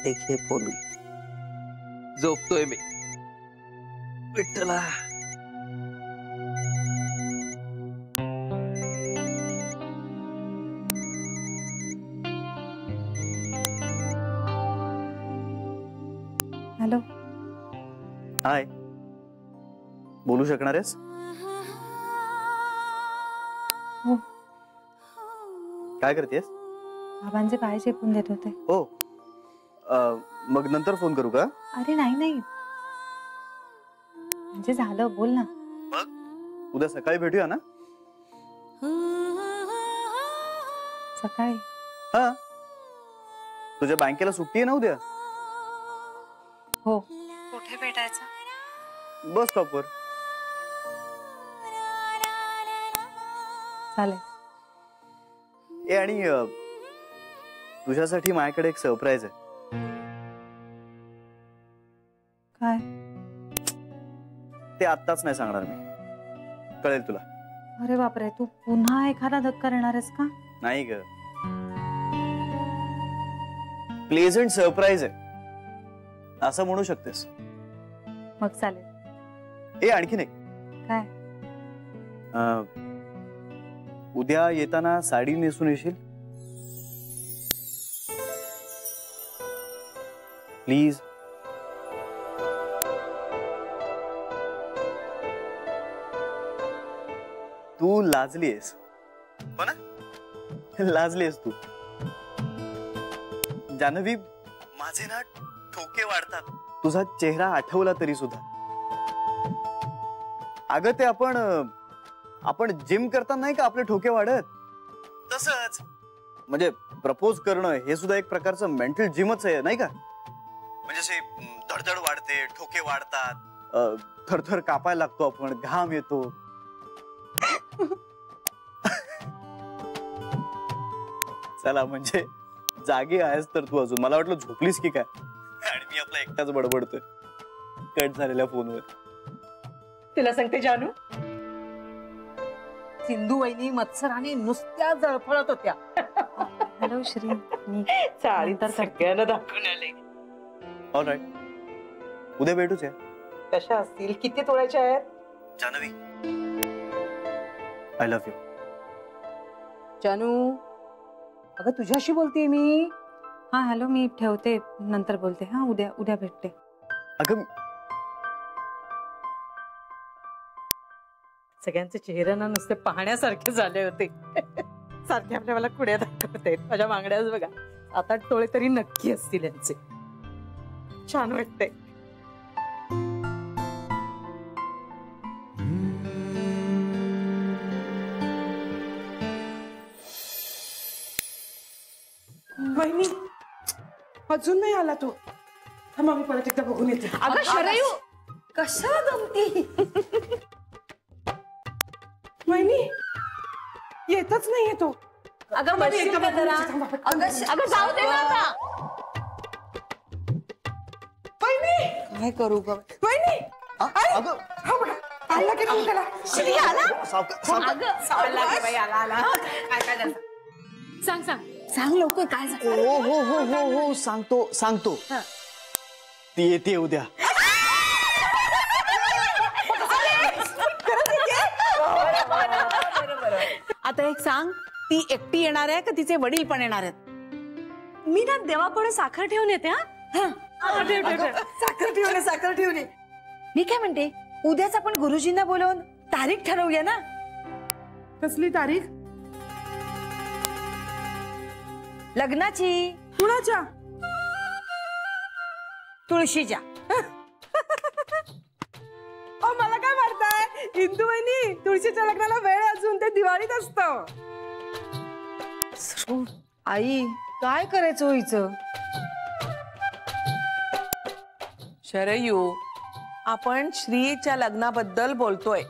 घे फोन घे. झोपतोय मी. विठ्ठला. हॅलो. हाय. बोलू शकणार आहेस? हो. काय करतेस? बाबांचे पाय चेपून देत होते. हो. मग नंतर फोन करू का? अरे नाही म्हणजे झालं, बोल ना. मग उद्या सकाळी भेटूया ना? सकाळी? हा. तुझ्या बँकेला सुट्टी आहे ना उद्या? हो. कुठे भेटायचं? बस स्टॉपवर. चालेल. ए आणि तुझ्यासाठी माझ्याकडे एक सरप्राईज आहे. काय? ते आत्ताच नाही सांगणार मी. कळेल तुला. अरे बापरे, तू पुन्हा एखादा धक्का देणार आहेस का? नाही ग. प्लेझंट सरप्राईज आहे असं म्हणू शकतेस. मग चालेल. ए आणखीन एक. काय? उद्या येताना साडी नेसून येशील प्लीज. तू लाजलीस हो ना? लाजलीस तू. जान्हवी, माझे ना ठोके वाढतात तुझा चेहरा आठवला तरी सुद्धा. अगं ते आपण जिम करताना नाही का आपले ठोके वाढत, तसंच म्हणजे प्रपोज करणं हे सुद्धा एक प्रकारचं मेंटल जिमच आहे नाही का? म्हणजे असे धडधड वाढते, ठोके वाढतात, थरथर कापायला लागतो आपण, घाम येतो. चला म्हणजे जागी आहेस तर तू अजून. मला वाटलं झोपलीस की काय, आणि मी आपला एकटाच बडबडतोय कट झालेल्या फोनवर. तुला सांगते जानू, सिंधू वहिनी मत्सराने नुसत्या जळफळत होत्या. हॅलो श्री, मी चाळी तर सगळ्यांना दाखवून आले. ऑलराईट, उद्या भेटूच या. कशा असतील? किती तोळ्याच्या आहेत? Janhvi, I love you. जानू, अगं तुझ्याशी बोलते मी. हा हॅलो, मी ठेवते, नंतर बोलते. हा उद्या भेटते. अगं सगळ्यांचे चेहरे ना नुसते पाहण्यासारखे झाले होते. सारखे आपल्या मला कुड्या दाखवते. माझ्या मागण्याच बघा 7-8 तोळे तरी नक्की असतील यांचे. छान वाटते. वहिनी अजून नाही आला तो. थांबा मी परत एकदा बघून येते. अगं शरयू, कशा गमती. वहिनी येतच नाहीये तो. अगं बसशील का जरा? अगं जाऊ दे ना आता. वहिनी काय करू ग? वहिनी अगं हा बघा आला की नाही त्याला. श्री आला? अगं आला की बाई, आला. काय झालं? सांग लवकर काय झालं. हो सांगतो. ती येते उद्या. आता एक सांग, ती एकटी येणार आहे का तिचे वडील पण येणार आहेत? मी ना देवापुढे साखर ठेवून येते. हा साखर ठेवून ये. मी काय म्हणते, उद्याच आपण गुरुजींना बोलवून तारीख ठरवूया ना. कसली तारीख? लग्नाची. कुणाच्या? तुळशीच्या. मला काय मारताय इंदू वहिनी? तुळशीच्या लग्नाला वेळ अजून, ते दिवाळीत असतं. आई काय करायचं होईचं? शरयू, आपण श्रीच्या लग्नाबद्दल बोलतोय.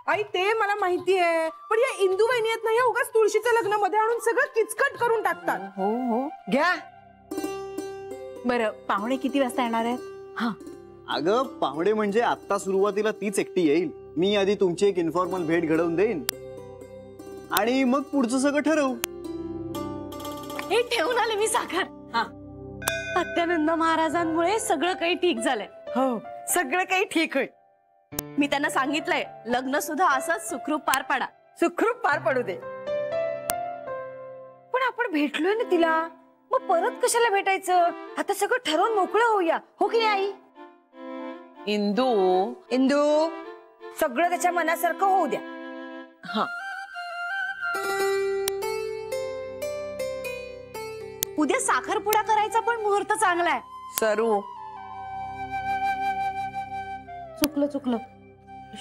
आई ते मला माहिती आहे, पण या इंदू वहिनी आहेत ना, या उगाच तुळशीचं लग्न मध्ये आणून सगळं किचकट करून टाकतात. हो घ्या. बरं, पाहुणे किती वाजता येणार आहेत? हा अगं पाहुणे म्हणजे आता सुरुवातीला तीच एकटी येईल. मी आधी तुमची एक इन्फॉर्मल भेट घडवून देईन आणि मग पुढचं सगळं ठरवू. हे ठेवून आले मी साखर. हा सत्यानंद महाराजांमुळे सगळं काही ठीक झालंय. हो, सगळं काही ठीक होईल. मी त्यांना सांगितलंय लग्न सुद्धा असंच सुखरूप पार पाडा. सुखरूप पार पडू दे. पण आपण भेटलोय ना तिला, मग परत कशाला भेटायचं? आता सगळं ठरवून मोकळं होऊया, हो की नाही आई? इंदू, इंदू, सगळं त्याच्या मनासारखं होऊ द्या. हा, उद्या साखरपुडा करायचा पण मुहूर्त चांगला आहे. सरू, चुकलं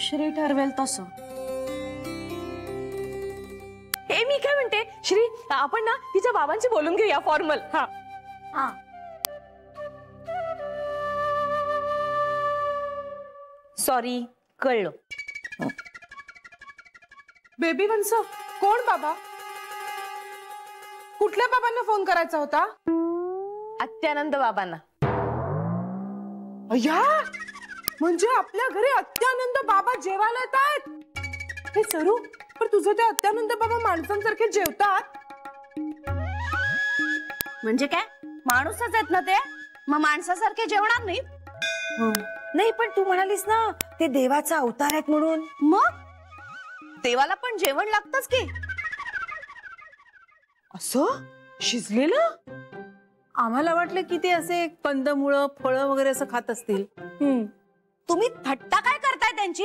श्री ठरवेल तसं. हे मी काय म्हणते श्री, आपण ना तिच्या बाबांशी बोलून घेऊया फॉर्मल. हा हा. सॉरी, कळलं. बेबी वंस, कोण बाबा? कुठल्या बाबांना फोन करायचा होता? अत्यानंद बाबांना. अय्या, म्हणजे आपल्या घरी अत्यानंद बाबा जेवायला येतात? हे सरू, पण तुझं ते अत्यानंद बाबा माणसांसारखे जेवतात? म्हणजे काय, माणूसच आहेत ना ते, मग माणसासारखे जेवणार नाही? नाही, पण तू म्हणालीस ना ते देवाचा अवतार आहेत म्हणून. मग देवाला पण जेवण लागतच की. असं शिजलेलं? आम्हाला वाटलं की ते असे कंदमुळं फळं वगैरे असं खात असतील. तुम्ही थट्टा काय करताय त्यांची?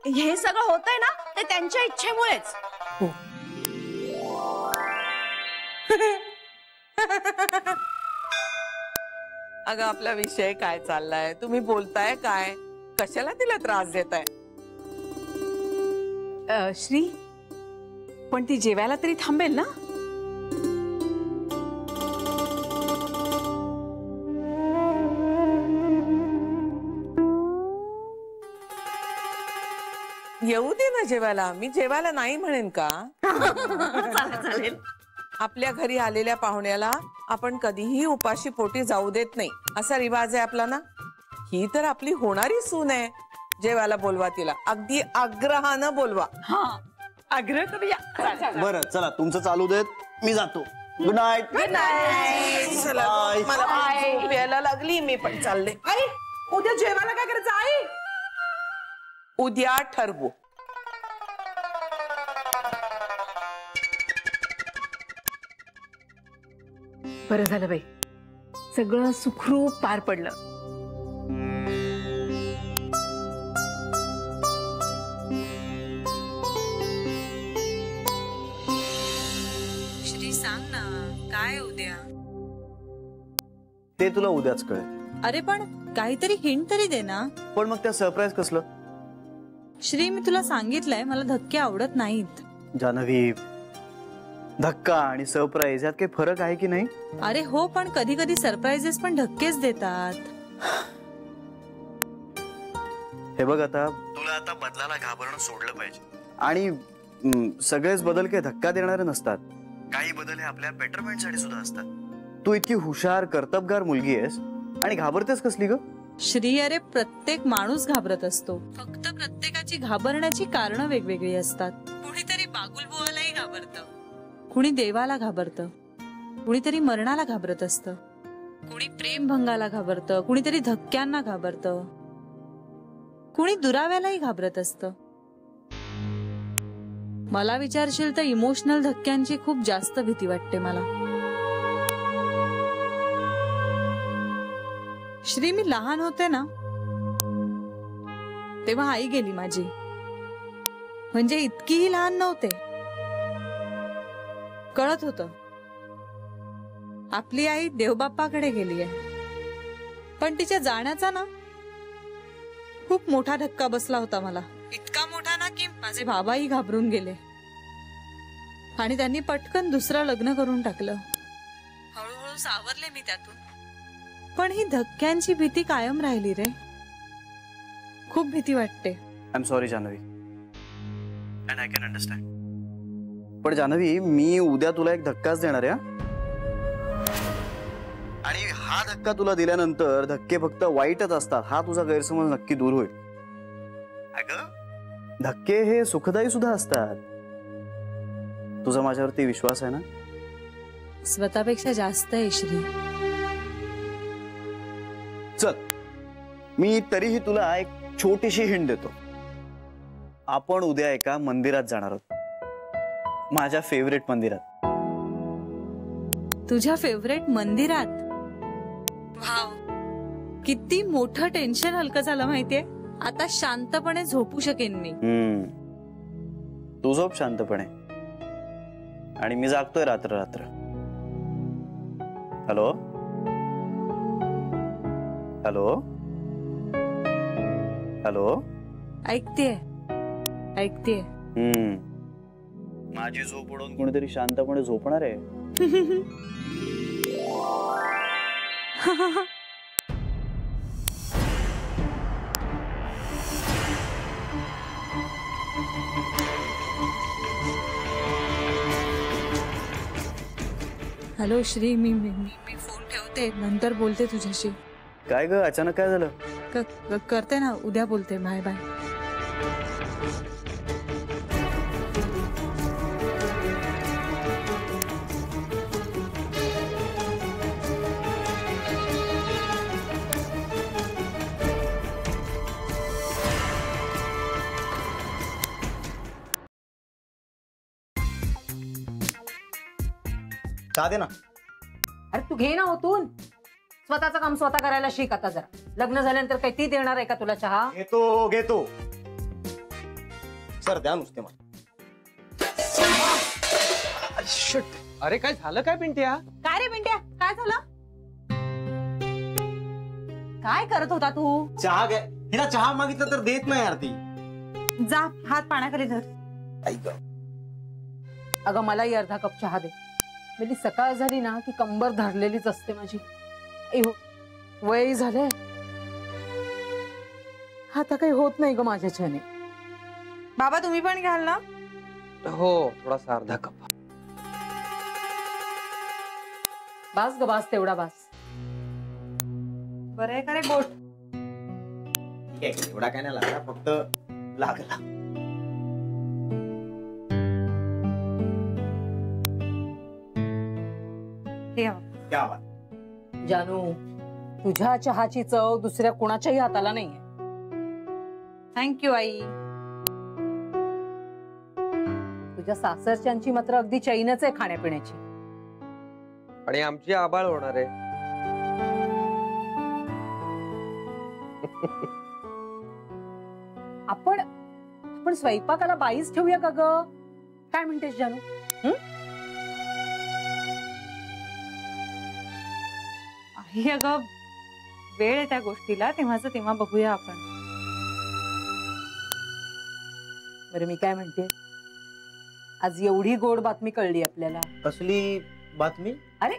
हे सगळं होतंय ना ते त्यांच्या इच्छेमुळेच. अगं आपला विषय काय चाललाय? तुम्ही बोलताय काय? कशाला तिला त्रास देताय? श्री, पण ती जेवायला तरी थांबेल ना? येऊ दे ना जेवायला. मी जेवायला नाही म्हणेन का? चालेल. आपल्या घरी आलेल्या पाहुण्याला आपण कधीही उपाशी पोटी जाऊ देत नाही, असा रिवाज आहे आपला ना. ही तर आपली होणारी सून आहे. जेवायला बोलवा तिला, अगदी आग्रहानं बोलवा. हा, आग्रह करूया. बरं चला, तुमचं चालू देत, मी जातो. Good night. Good night. चला, Bye. मला पण झोप यायला लागली, मी पण चालले. आई, उद्या जेवायला काय करायचं आई? उद्या ठरवू. बरं झालं बाई, सगळं सुखरूप पार पडलं. श्री, सांग ना काय उद्या? ते तुला उद्याच कळेल. अरे पण काहीतरी हिंट तरी दे ना. पण मग त्या सरप्राईज कसलं? श्री, मी तुला सांगितलंय मला धक्के आवडत नाहीत. जान्हवी, धक्का आणि सरप्राईज यात काही फरक आहे की नाही? अरे हो, पण कधी कधी सरप्राइजेस पण धक्केच देतात. हे बघ, आता तुला आता बदलाला घाबरणं सोडलं पाहिजे. आणि सगळेच बदल काही धक्का देणारे नसतात. काही बदल हे आपल्या बेटरमेंट साठी सुद्धा असतात. तू इतकी हुशार कर्तबगार मुलगी आहेस आणि घाबरतेस कसली ग? श्री, अरे प्रत्येक माणूस घाबरत असतो. फक्त प्रत्येकाची घाबरण्याची कारणं वेगवेगळी असतात. कुणीतरी बागुलबुवालाही घाबरतं, कुणी देवाला घाबरतं, कुणीतरी मरणाला घाबरत असतं, कुणी प्रेमभंगाला घाबरतं, कुणीतरी धक्क्यांना घाबरतं, कुणी दुराव्यालाही घाबरत असतं. मला विचारशील तर इमोशनल धक्क्यांची खूप जास्त भीती वाटते मला. श्री, मी लहान होते ना तेव्हा आई गेली माझी. म्हणजे इतकीही लहान नव्हते. कळत होतं आपली आई देवबाप्पाकडे गेली आहे. पण तिच्या जाण्याचा ना खूप मोठा धक्का बसला होता मला. इतका मोठा ना की माझे बाबाही घाबरून गेले आणि त्यांनी पटकन दुसरं लग्न करून टाकलं. हळूहळू सावरले मी त्यातून. पण ही धक्क्यांची भीती कायम राहिली रे. खूप भीती वाटते. I am sorry Janhvi, and I can understand. पण जान्हवी, मी उद्या तुला एक धक्काच देणार आहे. आणि हा धक्का तुला दिल्यानंतर धक्के फक्त वाईटच असतात हा तुझा गैरसमज नक्की दूर होईल. अगं, धक्के हे सुखदायी सुद्धा असतात. तुझा माझ्यावरती विश्वास आहे ना? स्वतःपेक्षा जास्त आहे श्री. चल, मी तरीही तुला एक छोटीशी हिंट देतो. आपण उद्या एका मंदिरात जाणार आहोत, माझ्या फेवरेट मंदिरात. तुझ्या फेवरेट मंदिरात? वाव, किती मोठं टेन्शन हलकं झालं माहितीये. आता शांतपणे झोपू शकेन मी. तू झोप शांतपणे आणि मी जागतोय रात्र रात्र. Hello hello hello. ऐकतेय ऐकतेय. माझी झोप उडवून कोणीतरी शांतपणे झोपणार आहे. हॅलो श्री, मी फोन ठेवते, नंतर बोलते तुझ्याशी. काय ग, अचानक काय झालं? करते ना, उद्या बोलते. Bye bye. चहा दे ना. अरे तू घे ना ओतून. स्वतःचं काम स्वतः करायला शिक आता जरा. लग्न झाल्यानंतर काही ती देणार आहे का तुला चहा? घेतो सर, द्या नुसते मला. अरे काय झालं काय पिंट्या? काय रे पिंट्या, काय झालं? काय करत होता तू? चहा घ्या. हिला चहा मागितलं तर देत नाही यार ती. जा, हात पाण्याखाली धर. अगं मलाही अर्धा कप चहा दे. म्हणजे सकाळ झाली ना की कंबर धरलेलीच असते माझी. वय झालंय, आता काही होत नाही ग माझ्याच्याने. बाबा तुम्ही पण घ्याल ना? हो, थोडासा अर्धा कप. बास ग बास, तेवढा बास. बरं आहे का रे बोट? एवढा काय नाही लागला, फक्त लागला. क्या बात. जानू, तुझ्या चहाची चव दुसऱ्या कुणाच्याही हाताला नाहीये. थँक्यू आई. तुझ्या सासरच्यांची मात्र अगदी चैनच आहे खाण्यापिण्याची. आणि आमची आबाळ होणार आहे. आपण स्वयंपाकाला बाईच ठेवूया का ग? काय म्हणतेस जानू? आई अगं, वेळ आहे त्या गोष्टीला, तेव्हा बघूया आपण. बरं मी काय म्हणते, आज एवढी गोड बातमी कळली आपल्याला. कसली बातमी? अरे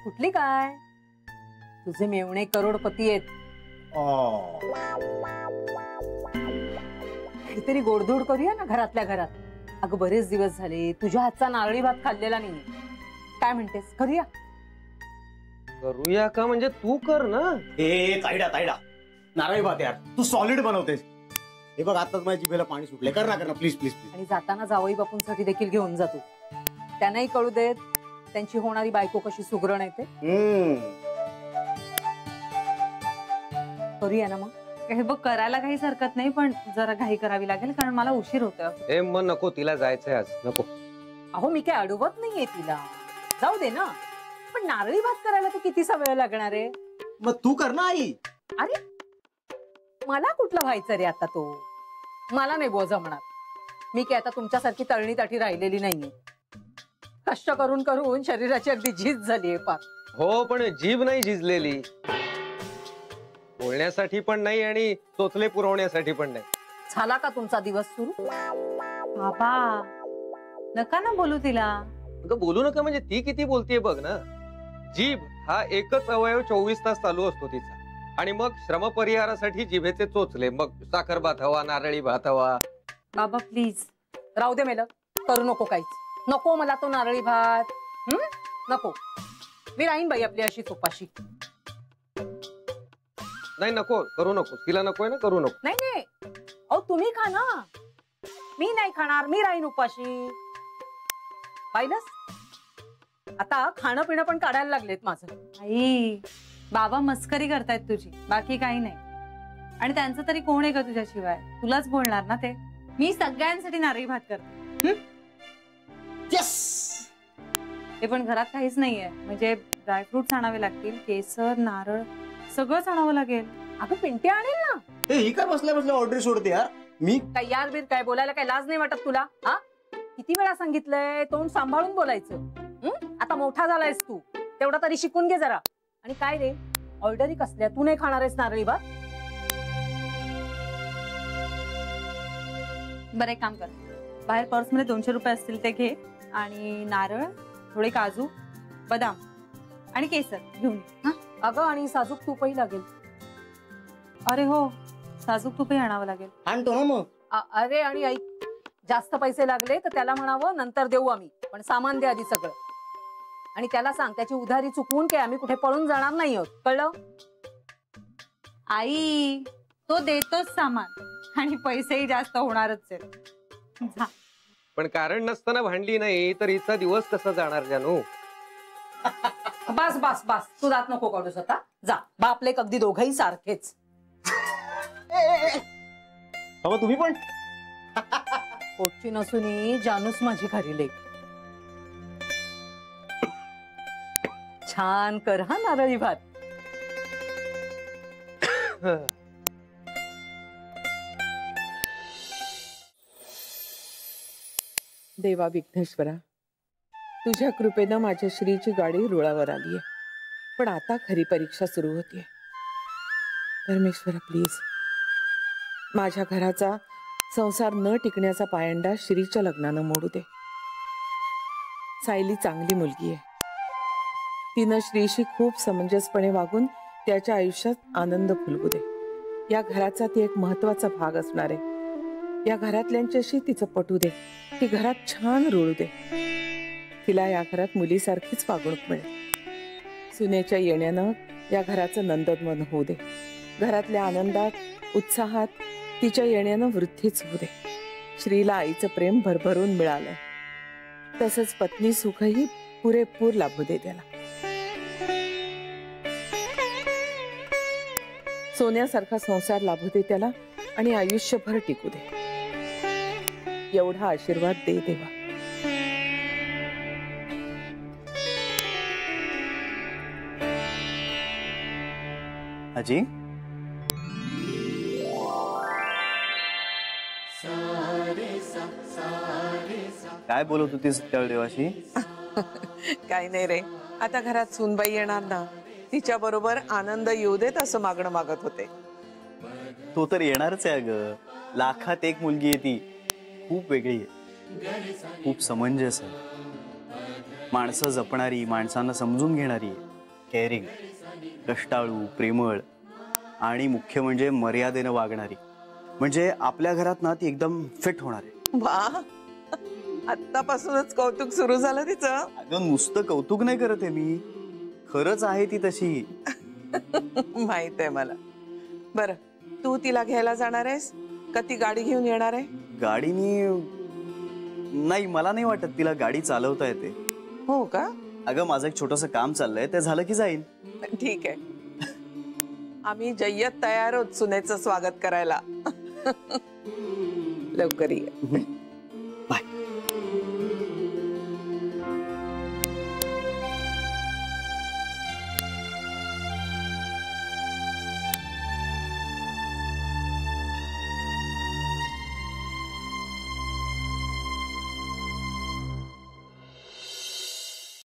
कुठली काय, तुझे मेवणे करोडपती आहेत. काहीतरी गोडधोड करूया ना घरातल्या घरात. अगं बरेच दिवस झाले तुझ्या हातचा नारळी भात खाल्लेला नाहीये. काय म्हणतेस, करूया? करूया का म्हणजे तू कर ना. तायडा नारळी भात यार, तू सॉलिड बनवतेस. हे बघ, आताच माझ्या जिभेला पाणी सुटले. कर ना प्लीज प्लीज. आणि जाताना जावई बापूंसाठी देखील घेऊन जातो. त्यांनाही कळू देत त्यांची होणारी बायको कशी सुगरण येते. करूया ना मग. हे बघ, करायला काहीच हरकत नाही, पण जरा घाई करावी लागेल कारण मला उशीर होतोय. मग नको, तिला जायचंय आज, नको. अहो मी काय अडवत नाहीये तिला, जाऊ दे ना. पण नारळी भात करायला तू कितीसा वेळ लागणार आहे? मग तू कर ना आई. अरे मला कुठलं व्हायचं रे आता तो. मला नाही बोजा म्हणणार. मी काय आता तुमच्यासारखी तळणी ताठी राहिलेली नाहीये. कष्ट करून करून शरीराची अगदी झीज झालीये पार. हो, पण जीभ नाही झिजलेली. बोलण्यासाठी पण नाही आणि चोचले पुरवण्यासाठी पण नाही. झाला का तुमचा दिवस सुरू? बाबा नका ना बोलू तिला. अगं बोलू नका म्हणजे ती किती बोलतीये बघ ना. जीभ हा एकच अवयव 24 तास चालू असतो तिचा. आणि मग श्रमपरिहारासाठी जिभेचे चोचले, मग साखर भात हवा, नारळी भात हवा. बाबा प्लीज. राहू दे मेलं, करू नको काहीच. नको मला तो नारळी भात. नको. मी राहीन बाई आपली अशी उपाशी. नाही नको, करू नको. तिला नकोय ना, करू नको. नाही नाही, अहो तुम्ही खा ना. मी नाही खाणार, मी राहीन उपाशी. पाहिलंस, आता खाणं पिणं पण काढायला लागलेत माझं. आई, बाबा मस्करी करतायत तुझी, बाकी काही नाही. आणि त्यांचं तरी कोण आहे का तुझ्याशिवाय? तुलाच बोलणार ना ते. मी सगळ्यांसाठी नारळी भात करते. ते पण घरात काहीच नाहीये, म्हणजे ड्रायफ्रुट्स आणावे लागतील, केसर, नारळ सगळंच आणावं लागेल. अगं पिंट्या आणेल ना. ही काय बसल्या बसल्या ऑर्डर सोडते यार. मी काय यार बीर काय बोलायला काय लाज नाही वाटत तुला? हा, किती वेळा सांगितलंय तोंड सांभाळून बोलायचं. आता मोठा झालायस तू, तेवढा तरी शिकून घे जरा. आणि काय रे, ऑर्डरी कसल्या? तू नाही खाणार आहेस नारळी भात? बरं एक काम कर, बाहेर पर्समध्ये 200 रुपये असतील ते घे, आणि नारळ, थोडे काजू, बदाम आणि केसर घेऊन ये. अगं आणि साजूक तूपही लागेल. अरे हो, साजूक तूपही आणावं लागेल. आणतो ना मग. अरे आणि ऐक, जास्त पैसे लागले तर त्याला म्हणावं नंतर देऊ आम्ही, पण सामान दे आधी सगळं. आणि त्याला सांग त्याची उधारी चुकवून काय आम्ही कुठे पळून जाणार नाही आहोत, कळलं? आई, तो देतोच सामान आणि पैसेही जास्त होणारच आहेत. पण कारण नसताना भांडली नाही तर हिचा दिवस कसा जाणार जानू? बस बस बस, तू जात नको काढूस आता. जा, बापले अगदी दोघही सारखेच. बाबा तुम्ही पण पोटची नसून जानूस माझी खरी लेक. छान कर हा नारळी भात. देवा विघ्नेश्वरा, तुझ्या कृपेनं माझ्या श्रीची गाडी रुळावर आली आहे. पण आता खरी परीक्षा सुरू होतीये. परमेश्वरा प्लीज, माझ्या घराचा संसार न टिकण्याचा पायंडा श्रीच्या लग्नानं मोडू दे. सायली चांगली मुलगी आहे. तिनं श्रीशी खूप समंजसपणे वागून त्याच्या आयुष्यात आनंद फुलवू दे. या घराचा ती एक महत्वाचा भाग असणार आहे. या घरातल्यांच्याशी तिचं पटू दे. ती घरात छान रुळू दे. तिला या घरात मुलीसारखीच वागणूक मिळेल. सुनेच्या येण्यानं या घराचं नंदनवन होऊ दे. घरातल्या आनंदात, उत्साहात तिच्या येण्यानं वृद्धीच होऊ दे. श्रीला आईचं प्रेम भरभरून मिळालंय, तसंच पत्नी सुखही पुरेपूर लाभू दे त्याला. सोन्यासारखा संसार लाभू दे त्याला आणि आयुष्यभर टिकू दे. एवढा आशीर्वाद दे देवा. आजी, काय बोलत होतीस त्या देवाशी? काही नाही रे, आता घरात सुनबाई येणार ना, तिच्या बरोबर आनंद येऊ देत असं मागणं मागत होते. तो तर येणारच आहे ग. लाखात एक मुलगी आहे ती. खूप वेगळी आहे, खूप समंजस आहे, माणसं जपणारी, माणसांना समजून घेणारी, केअरिंग, कष्टाळू, प्रेमळ आणि मुख्य म्हणजे मर्यादेनं वागणारी. म्हणजे आपल्या घरात ना ती एकदम फिट होणार आहे. वा, आत्तापासूनच कौतुक सुरू झालं तिचं. अगं नुसतं कौतुक नाही करत आहे मी, खरंच आहे ती तशी. माहित आहे मला. बरं, तू तिला घ्यायला जाणार आहेस का ती गाडी घेऊन येणार आहे? गाडीनी नाही, मला नाही वाटत तिला गाडी चालवता येते. हो का? अगं माझं एक छोटंसं काम चाललंय, ते झालं की जाईल. ठीक आहे, आम्ही जय्यत तयार आहोत सुनेचं स्वागत करायला. लवकर ये. बाय.